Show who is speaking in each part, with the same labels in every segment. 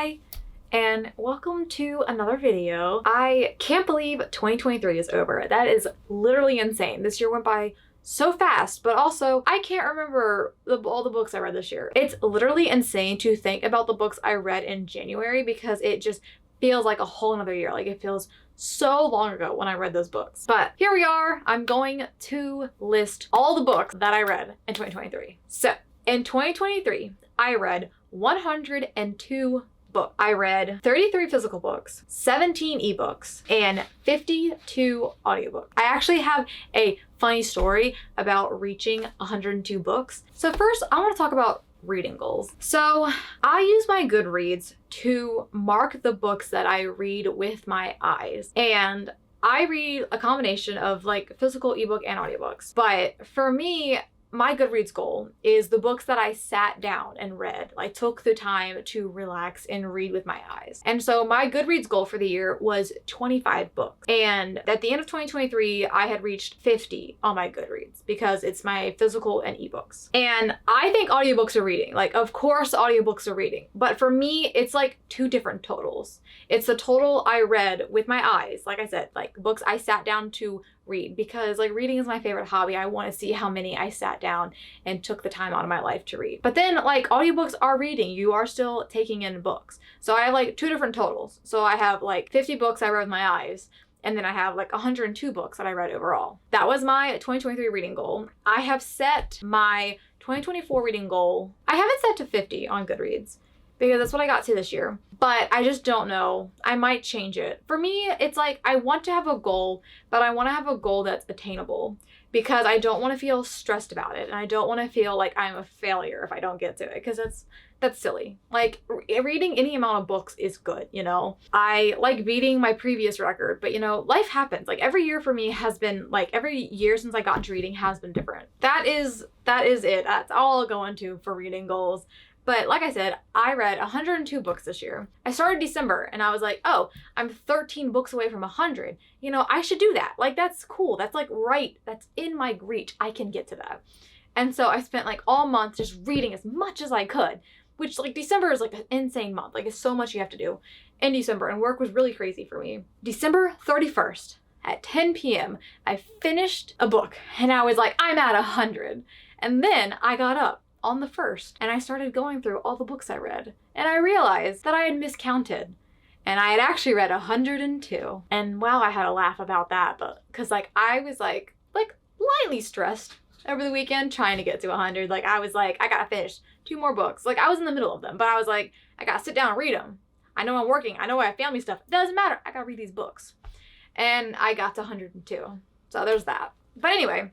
Speaker 1: Hi, and welcome to another video. I can't believe 2023 is over. That is literally insane. This year went by so fast, but also I can't remember all the books I read this year. It's literally insane to think about the books I read in January because it just feels like a whole another year. Like it feels so long ago when I read those books. But here we are. I'm going to list all the books that I read in 2023. So in 2023, I read 102 books. I read 33 physical books, 17 ebooks, and 52 audiobooks. I actually have a funny story about reaching 102 books. So first, I want to talk about reading goals. So I use my Goodreads to mark the books that I read with my eyes. And I read a combination of like physical ebook and audiobooks. But for me, my Goodreads goal is the books that I sat down and read. I took the time to relax and read with my eyes. And so my Goodreads goal for the year was 25 books. And at the end of 2023, I had reached 50 on my Goodreads because it's my physical and ebooks. And I think audiobooks are reading. Like, of course, audiobooks are reading. But for me, it's like two different totals. It's the total I read with my eyes. Like I said, like books I sat down to read because like reading is my favorite hobby. I want to see how many I sat down and took the time out of my life to read. But then like audiobooks are reading. You are still taking in books. So I have like two different totals. So I have like 50 books I read with my eyes. And then I have like 102 books that I read overall. That was my 2023 reading goal. I have set my 2024 reading goal. I have it set to 50 on Goodreads because that's what I got to this year. But I just don't know. I might change it. For me, it's like I want to have a goal, but I want to have a goal that's attainable because I don't want to feel stressed about it. And I don't want to feel like I'm a failure if I don't get to it because that's silly. Like reading any amount of books is good, you know? I like beating my previous record, but you know, life happens. Like every year for me has been like every year since I got into reading has been different. That is it. That's all I'll go into for reading goals. But like I said, I read 102 books this year. I started December and I was like, oh, I'm 13 books away from 100. You know, I should do that. Like, that's cool. That's like right. That's in my reach. I can get to that. And so I spent like all month just reading as much as I could, which like December is like an insane month. Like it's so much you have to do in December and work was really crazy for me. December 31st at 10 p.m. I finished a book and I was like, I'm at 100. And then I got up on the 1st and I started going through all the books I read and I realized that I had miscounted and I had actually read 102. And wow, I had a laugh about that, but because like I was like lightly stressed over the weekend trying to get to 100. Like I was like, I gotta finish 2 more books. Like I was in the middle of them, but I was like, I gotta sit down and read them. I know I'm working. I know I have family stuff. It doesn't matter. I gotta read these books. And I got to 102. So there's that. But anyway,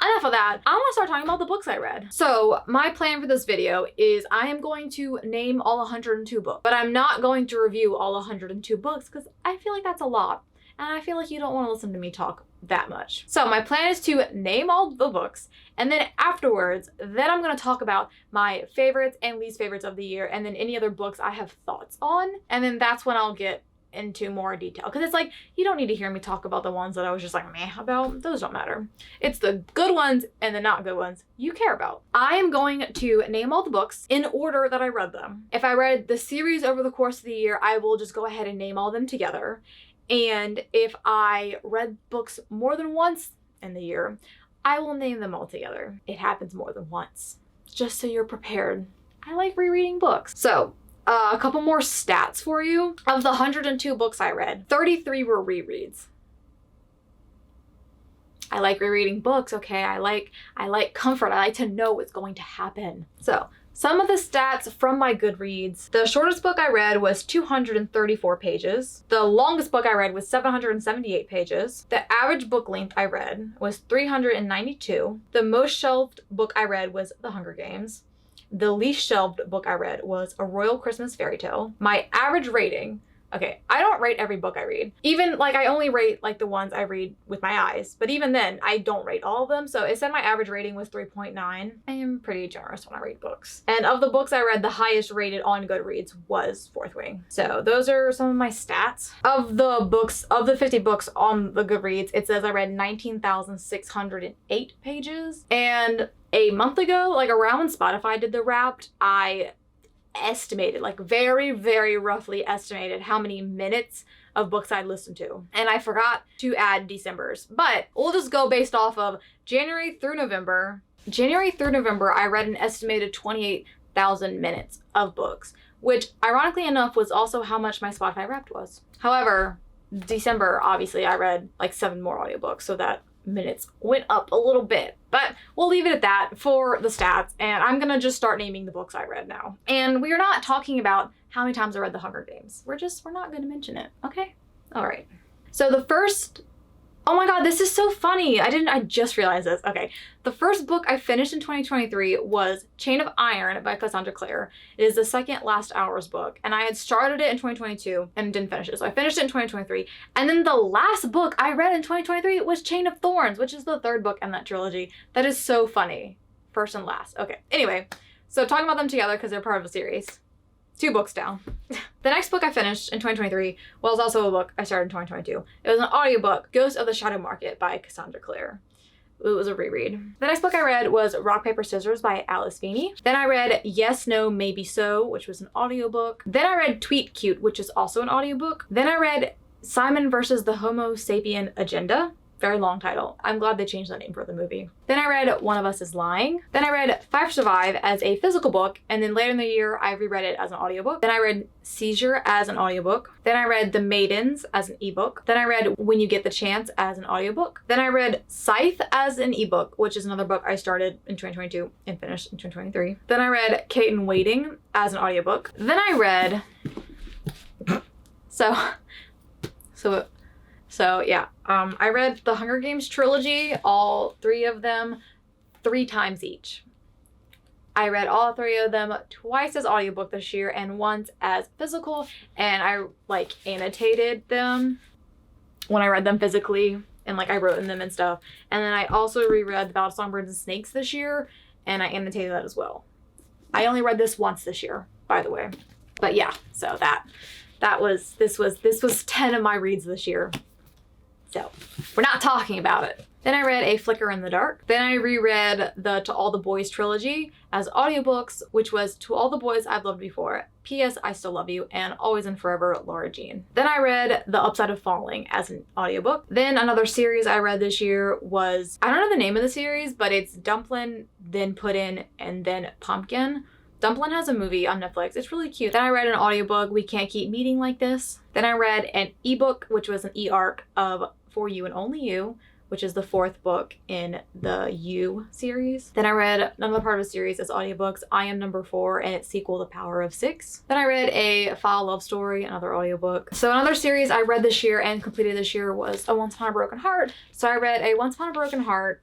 Speaker 1: enough of that. I want to start talking about the books I read. So my plan for this video is I am going to name all 102 books, but I'm not going to review all 102 books because I feel like that's a lot. And I feel like you don't want to listen to me talk that much. So my plan is to name all the books and then afterwards, then I'm going to talk about my favorites and least favorites of the year and then any other books I have thoughts on. And then that's when I'll get into more detail because it's like you don't need to hear me talk about the ones that I was just like meh about. Those don't matter. It's the good ones and the not good ones you care about. I am going to name all the books in order that I read them. If I read the series over the course of the year, I will just go ahead and name all of them together. And if I read books more than once in the year, I will name them all together. It happens more than once, just so you're prepared. I like rereading books. So a couple more stats for you. Of the 102 books I read, 33 were rereads. I like rereading books, okay? I like comfort. I like to know what's going to happen. So some of the stats from my Goodreads. The shortest book I read was 234 pages. The longest book I read was 778 pages. The average book length I read was 392. The most shelved book I read was The Hunger Games. The least shelved book I read was A Royal Christmas Fairy Tale. My average rating, okay, I don't rate every book I read. Even like I only rate like the ones I read with my eyes, but even then I don't rate all of them. So it said my average rating was 3.9. I am pretty generous when I read books. And of the books I read, the highest rated on Goodreads was Fourth Wing. So those are some of my stats. Of the books, of the 50 books on the Goodreads, it says I read 19,608 pages. And a month ago, like around when Spotify did the Wrapped, I estimated, like very, very roughly estimated how many minutes of books I'd listened to. And I forgot to add December's, but we'll just go based off of January through November. January through November, I read an estimated 28,000 minutes of books, which ironically enough was also how much my Spotify Wrapped was. However, December, obviously I read like 7 more audiobooks, so that minutes went up a little bit, but we'll leave it at that for the stats. And I'm gonna just start naming the books I read now. And we are not talking about how many times I read The Hunger Games. We're not gonna mention it. Okay. All right. So the first, oh my God, this is so funny. I just realized this. Okay. The first book I finished in 2023 was Chain of Iron by Cassandra Clare. It is the second Last Hours book, and I had started it in 2022 and didn't finish it. So I finished it in 2023. And then the last book I read in 2023 was Chain of Thorns, which is the third book in that trilogy. That is so funny. First and last. Okay. Anyway, so talking about them together because they're part of a series. 2 books down. The next book I finished in 2023 was also a book I started in 2022. It was an audiobook, Ghost of the Shadow Market by Cassandra Clare. It was a reread. The next book I read was Rock, Paper, Scissors by Alice Feeney. Then I read Yes, No, Maybe So, which was an audiobook. Then I read Tweet Cute, which is also an audiobook. Then I read Simon versus the Homo Sapien Agenda. Very long title. I'm glad they changed that name for the movie. Then I read One of Us is Lying. Then I read Five Survive as a physical book, and then later in the year I reread it as an audiobook. Then I read Seizure as an audiobook. Then I read The Maidens as an ebook. Then I read When You Get the Chance as an audiobook. Then I read Scythe as an ebook, which is another book I started in 2022 and finished in 2023. Then I read Kate in Waiting as an audiobook. Then I read I read the Hunger Games trilogy, all 3 of them, 3 times each. I read all 3 of them twice as audiobook this year and once as physical, and I like annotated them when I read them physically, and like I wrote in them and stuff. And then I also reread The Ballad of Songbirds and Snakes this year, and I annotated that as well. I only read this once this year, by the way. But yeah, so this was 10 of my reads this year. So we're not talking about it. Then I read A Flicker in the Dark. Then I reread the To All the Boys trilogy as audiobooks, which was To All the Boys I've Loved Before, P.S. I Still Love You, and Always and Forever, Laura Jean. Then I read The Upside of Falling as an audiobook. Then another series I read this year was, I don't know the name of the series, but it's Dumplin', then Puddin', and then Pumpkin. Dumplin' has a movie on Netflix. It's really cute. Then I read an audiobook, We Can't Keep Meeting Like This. Then I read an ebook, which was an e-arc of For You and Only You, which is the 4th book in the You series. Then I read another part of the series as audiobooks, I Am Number 4, and its sequel, The Power of 6. Then I read a Foul Love Story, another audiobook. So another series I read this year and completed this year was A Once Upon a Broken Heart. So I read A Once Upon a Broken Heart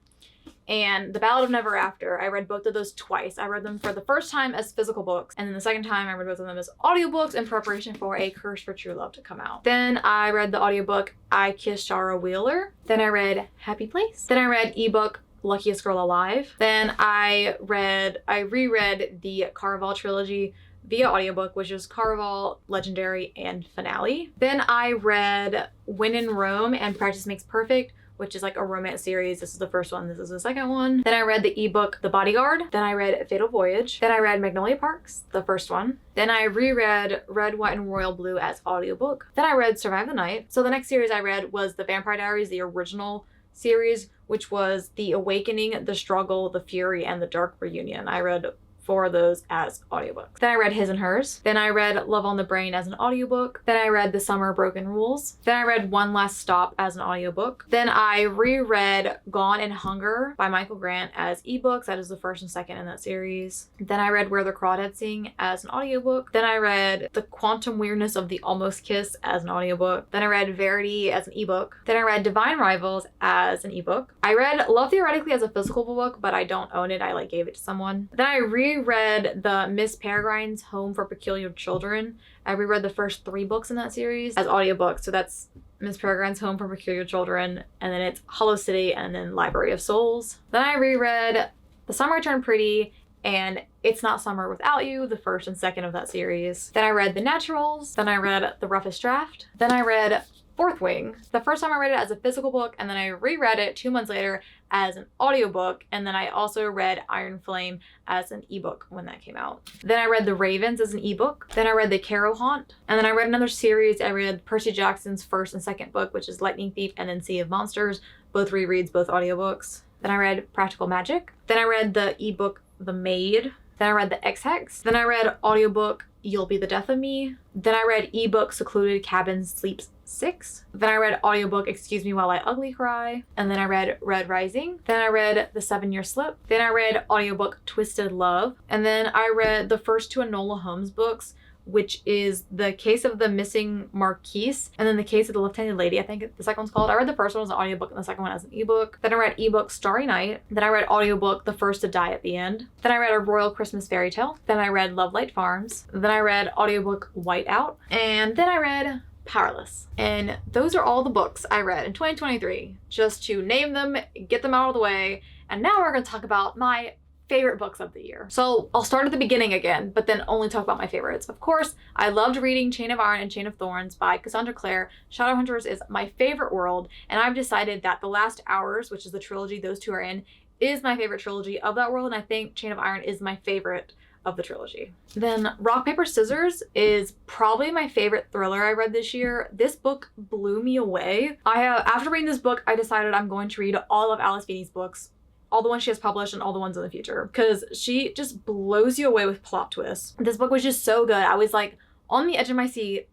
Speaker 1: and The Ballad of Never After. I read both of those twice. I read them for the first time as physical books, and then the second time I read both of them as audiobooks in preparation for A Curse for True Love to come out. Then I read the audiobook I Kissed Shara Wheeler. Then I read Happy Place. Then I read ebook Luckiest Girl Alive. Then I reread the Caraval trilogy via audiobook, which is Caraval, Legendary, and Finale. Then I read When in Rome and Practice Makes Perfect, which is like a romance series. This is the first one. This is the second one. Then I read the ebook The Bodyguard. Then I read Fatal Voyage. Then I read Magnolia Parks, the first one. Then I reread Red, White, and Royal Blue as audiobook. Then I read Survive the Night. So the next series I read was The Vampire Diaries, the original series, which was The Awakening, The Struggle, The Fury, and The Dark Reunion. I read 4 of those as audiobooks. Then I read His and Hers. Then I read Love on the Brain as an audiobook. Then I read The Summer Broken Rules. Then I read One Last Stop as an audiobook. Then I reread Gone in Hunger by Michael Grant as ebooks. That is the first and second in that series. Then I read Where the Crawdads Sing as an audiobook. Then I read The Quantum Weirdness of the Almost Kiss as an audiobook. Then I read Verity as an ebook. Then I read Divine Rivals as an ebook. I read Love Theoretically as a physical book, but I don't own it. I gave it to someone. Then I reread the Miss Peregrine's Home for Peculiar Children. I reread the first 3 books in that series as audiobooks. So that's Miss Peregrine's Home for Peculiar Children, and then it's Hollow City, and then Library of Souls. Then I reread The Summer I Turned Pretty and It's Not Summer Without You, the first and second of that series. Then I read The Naturals. Then I read The Roughest Draft. Then I read Fourth Wing. The first time I read it as a physical book, and then I reread it 2 months later as an audiobook, and then I also read Iron Flame as an ebook when that came out. Then I read The Ravens as an ebook. Then I read The Carrow Haunt, and then I read another series. I read Percy Jackson's first and second book, which is Lightning Thief and then Sea of Monsters, both rereads, both audiobooks. Then I read Practical Magic. Then I read the ebook The Maid. Then I read The X-Hex. Then I read audiobook You'll Be the Death of Me. Then I read ebook Secluded Cabin Sleeps 6. Then I read audiobook Excuse Me While I Ugly Cry. And then I read Red Rising. Then I read The 7-Year Slip. Then I read audiobook Twisted Love. And then I read the first two Enola Holmes books, which is The Case of the Missing Marquise and then The Case of the Left-Handed Lady, I think the second one's called. I read the first one as an audiobook and the second one as an ebook. Then I read ebook Starry Night. Then I read audiobook The First to Die at the End. Then I read A Royal Christmas Fairy Tale. Then I read Lovelight Farms. Then I read audiobook Whiteout. And then I read Powerless. And those are all the books I read in 2023, just to name them, get them out of the way. And now we're going to talk about my favorite books of the year. So I'll start at the beginning again, but then only talk about my favorites. Of course, I loved reading Chain of Iron and Chain of Thorns by Cassandra Clare. Shadowhunters is my favorite world, and I've decided that The Last Hours, which is the trilogy those two are in, is my favorite trilogy of that world, and I think Chain of Iron is my favorite of the trilogy. Then Rock, Paper, Scissors is probably my favorite thriller I read this year. This book blew me away. After reading this book, I decided I'm going to read all of Alice Feeney's books, all the ones she has published and all the ones in the future, because she just blows you away with plot twists. This book was just so good. I was like on the edge of my seat,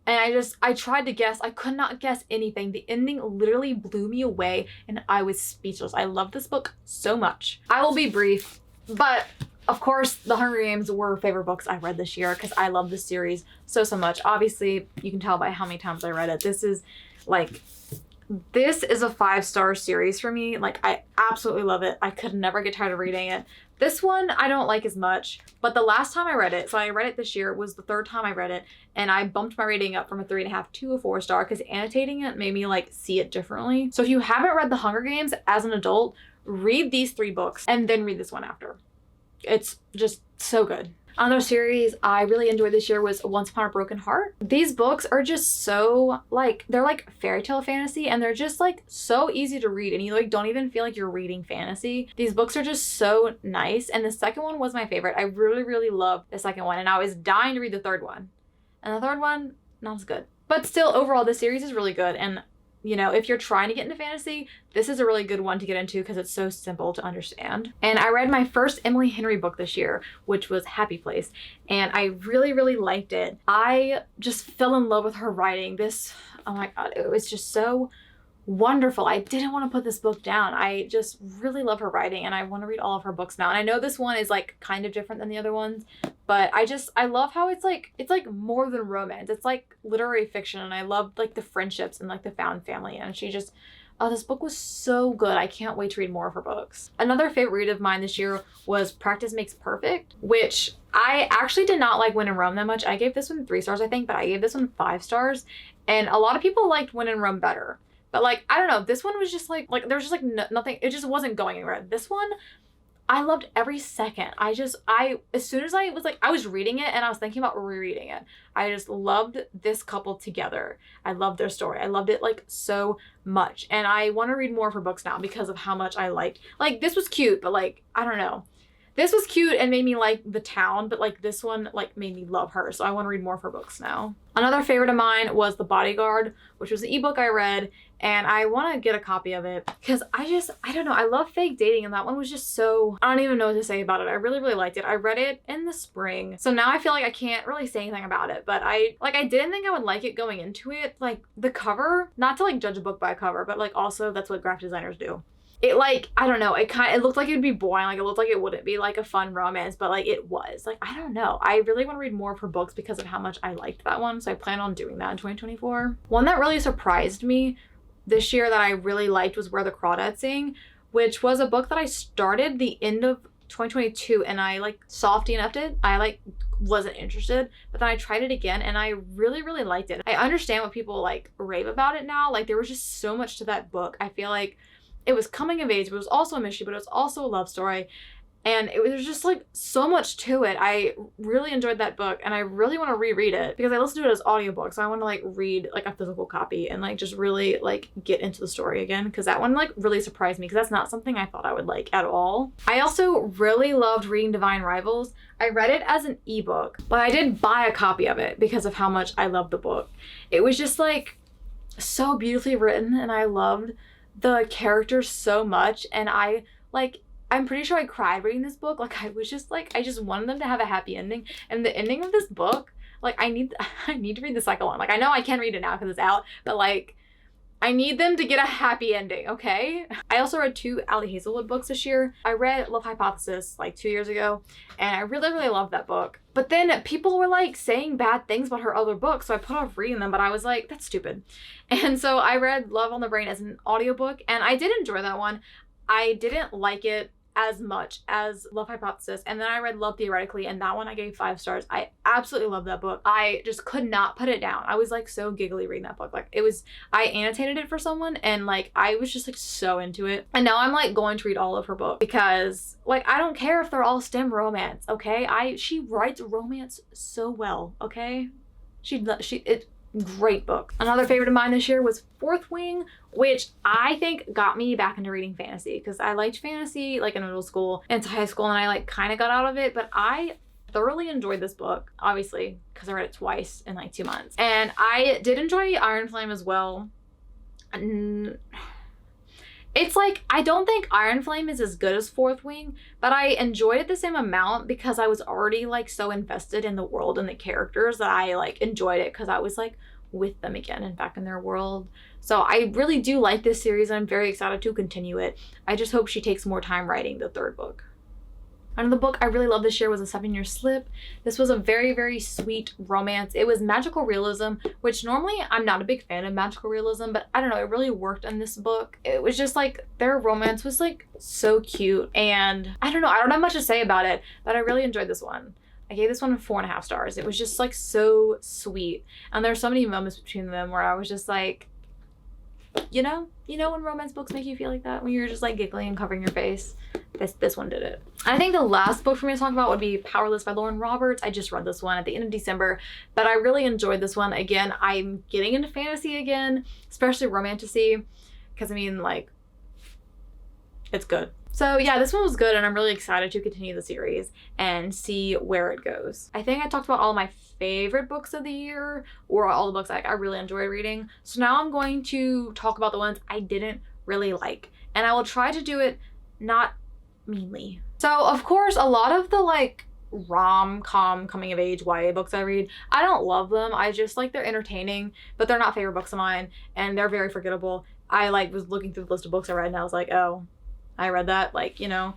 Speaker 1: and I tried to guess. I could not guess anything. The ending literally blew me away, and I was speechless. I love this book so much. I will be brief, but of course, The Hunger Games were favorite books I read this year because I love this series so much. Obviously, you can tell by how many times I read it. This is a 5-star series for me. Like, I absolutely love it. I could never get tired of reading it. This one I don't like as much, but the last time I read it, so I read it this year, was the third time I read it, and I bumped my rating up from a 3.5 to a 4-star because annotating it made me like see it differently. So if you haven't read The Hunger Games as an adult, read these 3 books and then read this one after. It's just so good. Another series I really enjoyed this year was Once Upon a Broken Heart. These books are just so they're like fairy tale fantasy, and they're just like so easy to read, and you like don't even feel like you're reading fantasy. These books are just so nice, and the second one was my favorite. I really loved the second one, and I was dying to read the third one. And the third one, not as good. But still, overall, the series is really good, and you know, if you're trying to get into fantasy, this is a really good one to get into because it's so simple to understand. And I read my first Emily Henry book this year, which was Happy Place, and I really liked it. I just fell in love with her writing. Oh my God, it was just so wonderful. I didn't want to put this book down. I just really love her writing, and I want to read all of her books now. And I know this one is like kind of different than the other ones, but I love how it's like more than romance. It's like literary fiction, and I love like the friendships and like the found family. And this book was so good. I can't wait to read more of her books. Another favorite read of mine this year was Practice Makes Perfect, which I actually did not like When in Rome that much. I gave this one 3 stars, I think, but I gave this one 5 stars. And a lot of people liked When in Rome better. But like, I don't know, this one was just like there was just like nothing, it just wasn't going anywhere. This one, I loved every second. As soon as I was reading it and I was thinking about rereading it, I just loved this couple together. I loved their story. I loved it like so much. And I want to read more of her books now because of how much I liked. Like, this was cute, but like, I don't know. This was cute and made me like the town, but like this one like made me love her. So I want to read more of her books now. Another favorite of mine was The Bodyguard, which was the ebook I read, and I want to get a copy of it because I don't know, I love fake dating, and that one was just so, I don't even know what to say about it. I really liked it. I read it in the spring, so now I feel like I can't really say anything about it, but I didn't think I would like it going into it. Like, the cover, not to like judge a book by a cover, but like also that's what graphic designers do. It like, I don't know, it looked like it would be boring. Like, it looked like it wouldn't be like a fun romance, but like it was. Like, I don't know. I really want to read more of her books because of how much I liked that one. So I plan on doing that in 2024. One that really surprised me this year that I really liked was Where the Crawdads Sing, which was a book that I started the end of 2022, and I like soft DNF'd it. I like wasn't interested, but then I tried it again and I really liked it. I understand what people like rave about it now. Like, there was just so much to that book. I feel like it was coming of age, but it was also a mystery, but it was also a love story. And it was just like so much to it. I really enjoyed that book and I really want to reread it because I listened to it as audiobook. So I want to like read like a physical copy and like just really like get into the story again, because that one like really surprised me because that's not something I thought I would like at all. I also really loved reading Divine Rivals. I read it as an ebook, but I did buy a copy of it because of how much I loved the book. It was just like so beautifully written and I loved the characters so much, and I'm pretty sure I cried reading this book. Like I was just like, I just wanted them to have a happy ending. And the ending of this book, like I need to read the second one. Like I know I can read it now because it's out, but like I need them to get a happy ending, okay? I also read 2 Ali Hazelwood books this year. I read Love Hypothesis like 2 years ago, and I really, really loved that book. But then people were like saying bad things about her other books, so I put off reading them, but I was like, that's stupid. And so I read Love on the Brain as an audiobook, and I did enjoy that one. I didn't like it as much as Love Hypothesis. And then I read Love Theoretically, and that one I gave 5 stars. I absolutely love that book. I just could not put it down. I was like so giggly reading that book. Like I annotated it for someone and like I was just like so into it. And now I'm like going to read all of her books because like I don't care if they're all STEM romance, okay? She writes romance so well, okay? Great book. Another favorite of mine this year was Fourth Wing, which I think got me back into reading fantasy because I liked fantasy like in middle school into high school, and I like kind of got out of it, but I thoroughly enjoyed this book, obviously because I read it twice in like 2 months. And I did enjoy Iron Flame as well. It's like, I don't think Iron Flame is as good as Fourth Wing, but I enjoyed it the same amount because I was already like so invested in the world and the characters that I like enjoyed it because I was like with them again and back in their world. So I really do like this series and I'm very excited to continue it. I just hope she takes more time writing the 3rd book. Another book I really loved this year was A 7-Year Slip. This was a very, very sweet romance. It was magical realism, which normally I'm not a big fan of magical realism, but I don't know, it really worked in this book. It was just like, their romance was like so cute, and I don't have much to say about it, but I really enjoyed this one. I gave this one 4.5 stars. It was just like so sweet, and there's so many moments between them where I was just like, you know when romance books make you feel like that, when you're just like giggling and covering your face. This one did it. I think the last book for me to talk about would be Powerless by Lauren Roberts. I just read this one at the end of December, but I really enjoyed this one. Again, I'm getting into fantasy again, especially romantasy, because I mean like it's good. So yeah, this one was good and I'm really excited to continue the series and see where it goes. I think I talked about all my favorite books of the year, or all the books I really enjoyed reading. So now I'm going to talk about the ones I didn't really like, and I will try to do it not meanly. So of course, a lot of the like rom-com coming of age YA books I read, I don't love them. I just like they're entertaining, but they're not favorite books of mine and they're very forgettable. I like was looking through the list of books I read and I was like, oh, I read that, like, you know.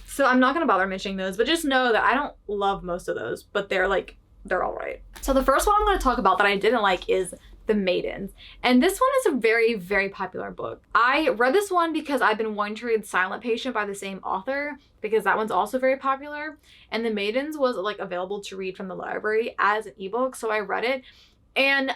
Speaker 1: So I'm not gonna bother mentioning those, but just know that I don't love most of those, but they're all right. So the first one I'm gonna talk about that I didn't like is The Maidens. And this one is a very, very popular book. I read this one because I've been wanting to read Silent Patient by the same author, because that one's also very popular. And The Maidens was like available to read from the library as an ebook, so I read it. And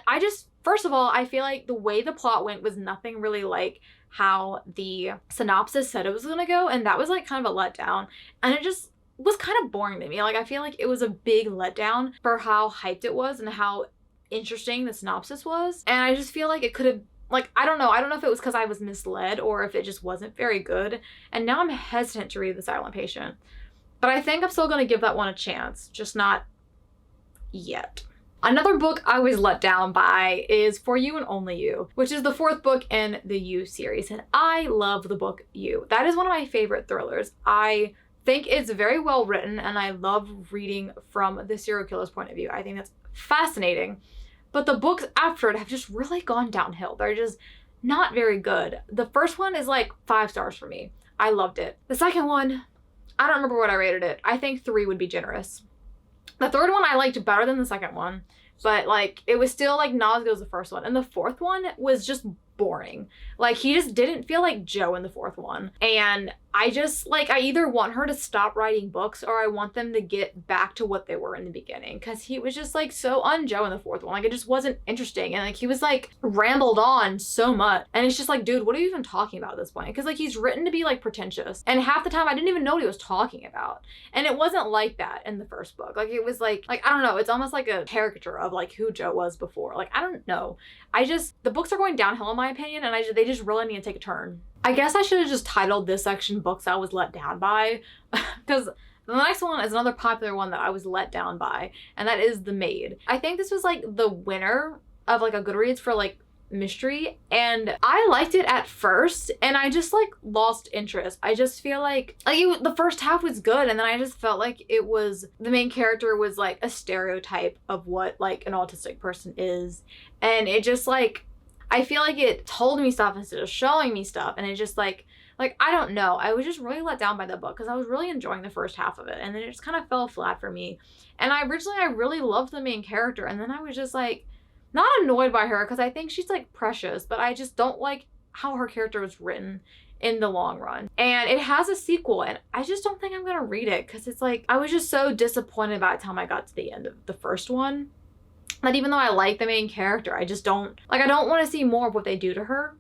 Speaker 1: first of all, I feel like the way the plot went was nothing really like how the synopsis said it was gonna go, and that was like kind of a letdown. And it just was kind of boring to me. Like I feel like it was a big letdown for how hyped it was and how interesting the synopsis was. And I just feel like it could have, like, I don't know if it was because I was misled or if it just wasn't very good. And now I'm hesitant to read The Silent Patient, but I think I'm still gonna give that one a chance, just not yet. Another book I was let down by is For You and Only You, which is the 4th book in the You series. And I love the book You. That is one of my favorite thrillers. I think it's very well written and I love reading from the serial killer's point of view. I think that's fascinating. But the books after it have just really gone downhill. They're just not very good. The first one is like 5 stars for me. I loved it. The second one, I don't remember what I rated it. I think 3 would be generous. The third one I liked better than the second one, but like it was still like not as good as the first one. And the 4th one was just boring. Like he just didn't feel like Joe in the 4th one. And I just, like, I either want her to stop writing books or I want them to get back to what they were in the beginning. Because he was just, like, so un-Joe in the fourth one. Like, it just wasn't interesting. And, like, he was, like, rambled on so much. And it's just like, dude, what are you even talking about at this point? Because, like, he's written to be, like, pretentious. And half the time, I didn't even know what he was talking about. And it wasn't like that in the first book. Like, it was, like, I don't know. It's almost like a caricature of, like, who Joe was before. Like, I don't know. The books are going downhill in my opinion. And they just really need to take a turn. I guess I should have just titled this section Books I Was Let Down By, because the next one is another popular one that I was let down by, and that is The Maid. I think this was like the winner of like a Goodreads for like mystery, and I liked it at first, and I just like lost interest. I just feel like the first half was good, and then I just felt like the main character was like a stereotype of what like an autistic person is, and it just like, I feel like it told me stuff instead of showing me stuff. And it just like, I don't know. I was just really let down by the book because I was really enjoying the first half of it. And then it just kind of fell flat for me. And I really loved the main character. And then I was just like, not annoyed by her because I think she's like precious, but I just don't like how her character was written in the long run. And it has a sequel and I just don't think I'm going to read it because it's like, I was just so disappointed by the time I got to the end of the first one. That even though I like the main character, I just don't, like, I don't want to see more of what they do to her.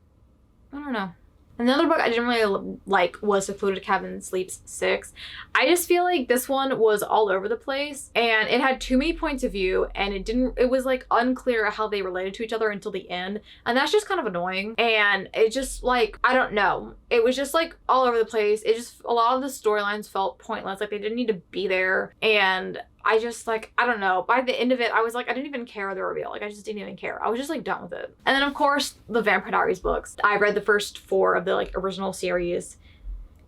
Speaker 1: I don't know. Another book I didn't really like was Secluded Cabin Sleeps 6. I just feel like this one was all over the place and it had too many points of view and it was like unclear how they related to each other until the end. And that's just kind of annoying. And it just like, I don't know. It was just like all over the place. A lot of the storylines felt pointless. Like they didn't need to be there. And I just like, I don't know. By the end of it, I was like, I didn't even care the reveal. Like I just didn't even care. I was just like done with it. And then of course, the Vampire Diaries books. I read the first 4 of the like original series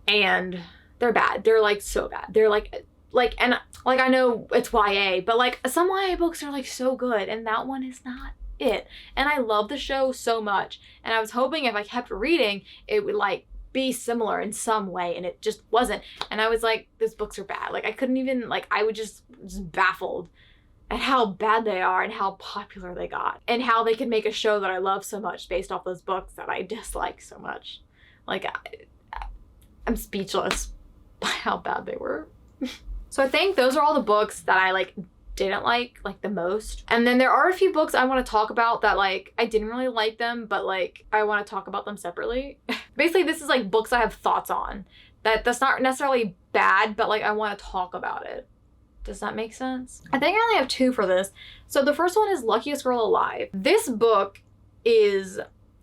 Speaker 1: and they're bad. They're like so bad. They're like, and like I know it's YA, but like some YA books are like so good and that one is not it. And I love the show so much. And I was hoping if I kept reading, it would like be similar in some way, and it just wasn't. And I was like, these books are bad. Like I couldn't even, like I would just baffled at how bad they are and how popular they got and how they can make a show that I love so much based off those books that I dislike so much. Like I'm speechless by how bad they were. So I think those are all the books that I like didn't like the most. And then there are a few books I want to talk about that like I didn't really like them, but like I want to talk about them separately. Basically this is like books I have thoughts on that's not necessarily bad, but like I want to talk about it. Does that make sense? I think I only have 2 for this. So the first one is Luckiest Girl Alive. This book is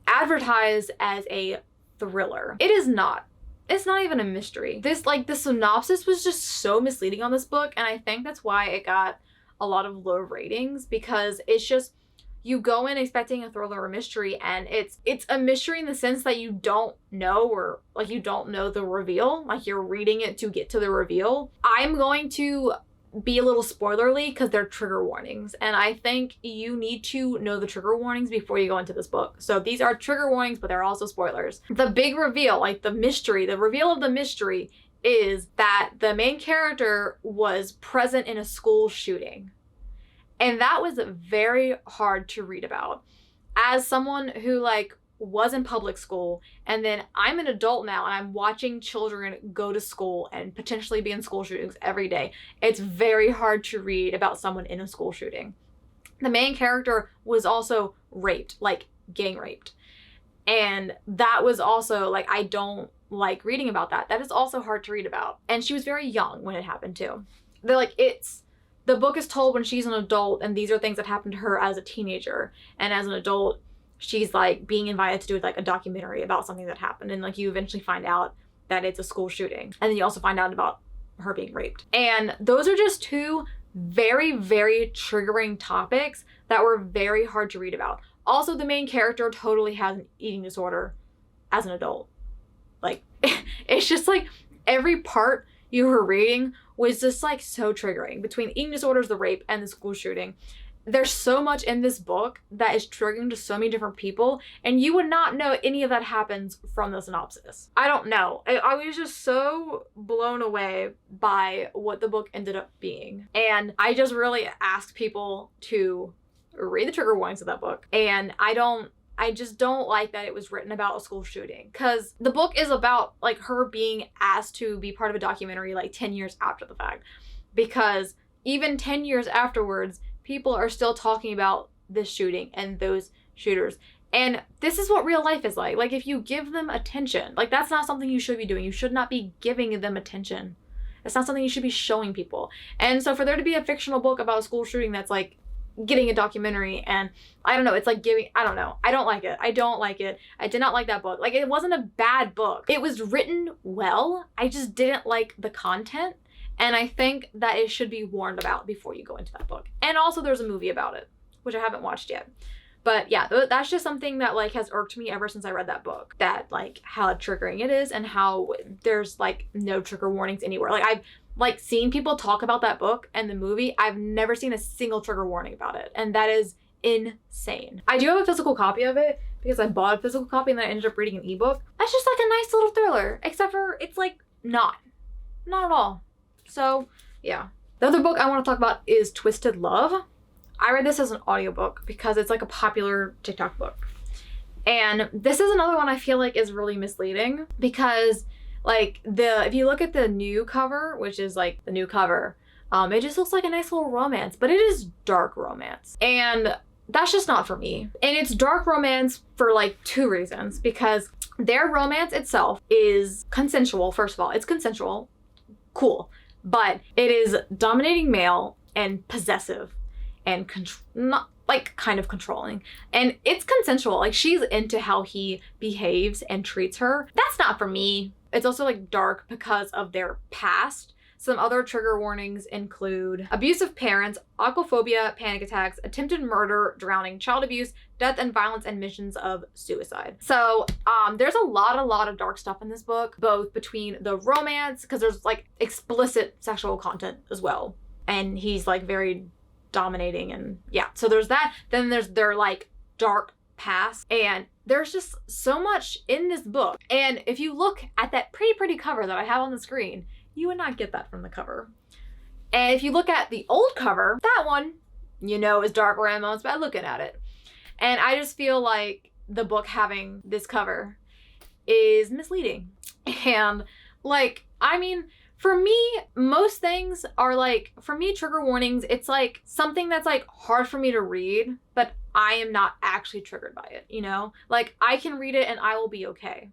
Speaker 1: advertised as a thriller. It is not. It's not even a mystery. The synopsis was just so misleading on this book, and I think that's why it got a lot of low ratings, because it's just, you go in expecting a thriller or mystery, and it's a mystery in the sense that you don't know, or like you don't know the reveal, like you're reading it to get to the reveal. I'm going to be a little spoilerly because they're trigger warnings, and I think you need to know the trigger warnings before you go into this book. So these are trigger warnings, but they're also spoilers. The big reveal, like the reveal of the mystery is that the main character was present in a school shooting. And that was very hard to read about. As someone who like was in public school, and then I'm an adult now and I'm watching children go to school and potentially be in school shootings every day, it's very hard to read about someone in a school shooting. The main character was also raped, like gang raped. And that was also like, I don't like reading about that. That is also hard to read about. And she was very young when it happened too. The book is told when she's an adult, and these are things that happened to her as a teenager. And as an adult, she's like being invited to do like a documentary about something that happened. And like you eventually find out that it's a school shooting. And then you also find out about her being raped. And those are just 2 very, very triggering topics that were very hard to read about. Also, the main character totally has an eating disorder as an adult. Like, it's just like every part you were reading was just like so triggering. Between eating disorders, the rape, and the school shooting, there's so much in this book that is triggering to so many different people, and you would not know any of that happens from the synopsis. I don't know. I was just so blown away by what the book ended up being. And I just really ask people to read the trigger warnings of that book. And I don't I just don't like that it was written about a school shooting, because the book is about like her being asked to be part of a documentary like 10 years after the fact, because even 10 years afterwards, people are still talking about this shooting and those shooters. And this is what real life is like. Like, if you give them attention, like, that's not something you should be doing. You should not be giving them attention. It's not something you should be showing people. And so for there to be a fictional book about a school shooting that's like getting a documentary, and I don't know, it's like giving, I don't know. I don't like it. I don't like it. I did not like that book. Like, it wasn't a bad book. It was written well. I just didn't like the content. And I think that it should be warned about before you go into that book. And also there's a movie about it, which I haven't watched yet. But yeah, that's just something that like has irked me ever since I read that book. That like how triggering it is and how there's like no trigger warnings anywhere. Like, I've like seen people talk about that book and the movie. I've never seen a single trigger warning about it. And that is insane. I do have a physical copy of it because I bought a physical copy and then I ended up reading an ebook. That's just like a nice little thriller, except for it's like not at all. So yeah. The other book I want to talk about is Twisted Love. I read this as an audiobook because it's like a popular TikTok book. And this is another one I feel like is really misleading because like if you look at the new cover, which is like the new cover, it just looks like a nice little romance, but it is dark romance. And that's just not for me. And it's dark romance for like 2 reasons, because their romance itself is consensual. First of all, it's consensual. Cool. But it is dominating male and possessive and not like kind of controlling. And it's consensual. Like, she's into how he behaves and treats her. That's not for me. It's also like dark because of their past. Some other trigger warnings include abusive parents, aquaphobia, panic attacks, attempted murder, drowning, child abuse, death and violence, and missions of suicide. So there's a lot of dark stuff in this book, both between the romance, because there's like explicit sexual content as well. And he's like very dominating, and yeah, so there's that. Then there's their like dark past, and there's just so much in this book. And if you look at that pretty cover that I have on the screen, you would not get that from the cover. And if you look at the old cover, that one, you know, is dark romance by looking at it. And I just feel like the book having this cover is misleading. And like, I mean, for me, most things are like, for me, trigger warnings, it's like something that's like hard for me to read, but I am not actually triggered by it, you know? Like, I can read it and I will be okay.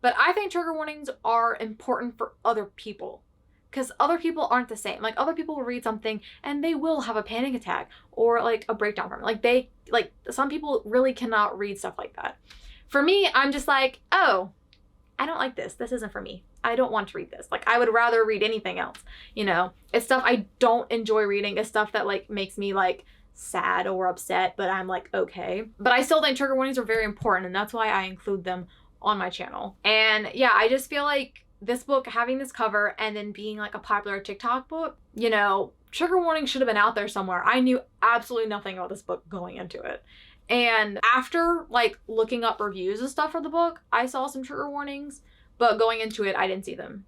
Speaker 1: But I think trigger warnings are important for other people, because other people aren't the same. Like, other people will read something and they will have a panic attack or like a breakdown from it. Like some people really cannot read stuff like that. For me, I'm just like, oh, I don't like this. This isn't for me. I don't want to read this. Like, I would rather read anything else, you know? It's stuff I don't enjoy reading. It's stuff that like makes me like sad or upset, but I'm like, okay. But I still think trigger warnings are very important, and that's why I include them on my channel. And yeah, I just feel like this book having this cover and then being like a popular TikTok book, you know, trigger warning should have been out there somewhere. I knew absolutely nothing about this book going into it. And after like looking up reviews and stuff for the book, I saw some trigger warnings, but going into it, I didn't see them.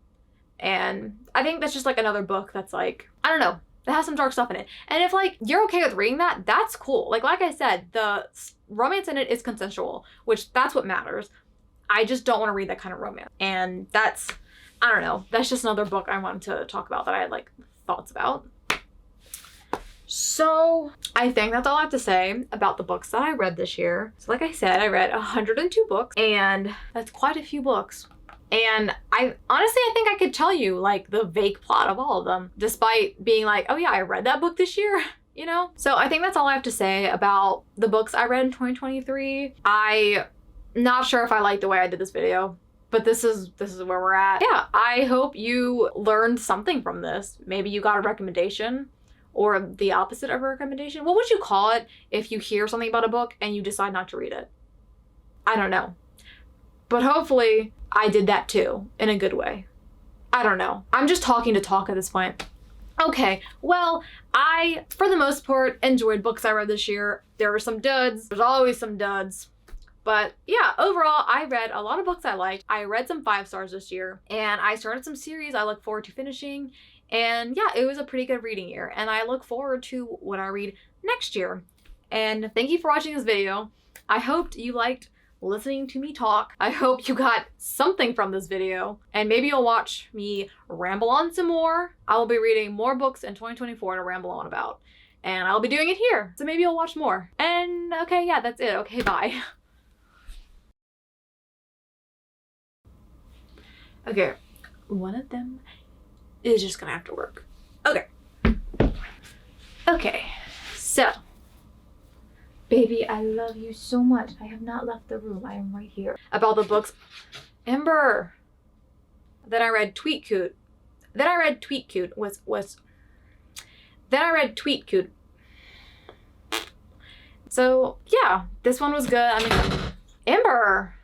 Speaker 1: And I think that's just like another book that's like, I don't know, that has some dark stuff in it. And if like you're okay with reading that, that's cool. Like I said, the romance in it is consensual, which that's what matters. I just don't want to read that kind of romance. And that's, I don't know, that's just another book I wanted to talk about that I had like thoughts about. So I think that's all I have to say about the books that I read this year. So like I said, I read 102 books, and that's quite a few books. And I honestly, I think I could tell you like the vague plot of all of them, despite being like, oh yeah, I read that book this year, you know? So I think that's all I have to say about the books I read in 2023. I'm not sure if I like the way I did this video, but this is where we're at. Yeah, I hope you learned something from this. Maybe you got a recommendation, or the opposite of a recommendation. What would you call it if you hear something about a book and you decide not to read it? I don't know. But hopefully I did that too, in a good way. I don't know. I'm just talking to talk at this point. Okay, well, I, for the most part, enjoyed books I read this year. There were some duds. There's always some duds. But yeah, overall, I read a lot of books I liked. I read some 5 stars this year, and I started some series I look forward to finishing. And yeah, it was a pretty good reading year, and I look forward to what I read next year. And thank you for watching this video. I hoped you liked listening to me talk. I hope you got something from this video, and maybe you'll watch me ramble on some more. I will be reading more books in 2024 to ramble on about, and I'll be doing it here, so maybe you'll watch more. And okay, yeah, that's it. Okay, bye. Okay, one of them is just gonna have to work. Okay, so baby, I love you so much. I have not left the room. I am right here. About the books. Ember. Then I read Tweet Coot. Then I read Tweet Coot Then I read Tweet Coot. So yeah, this one was good. I mean, Ember.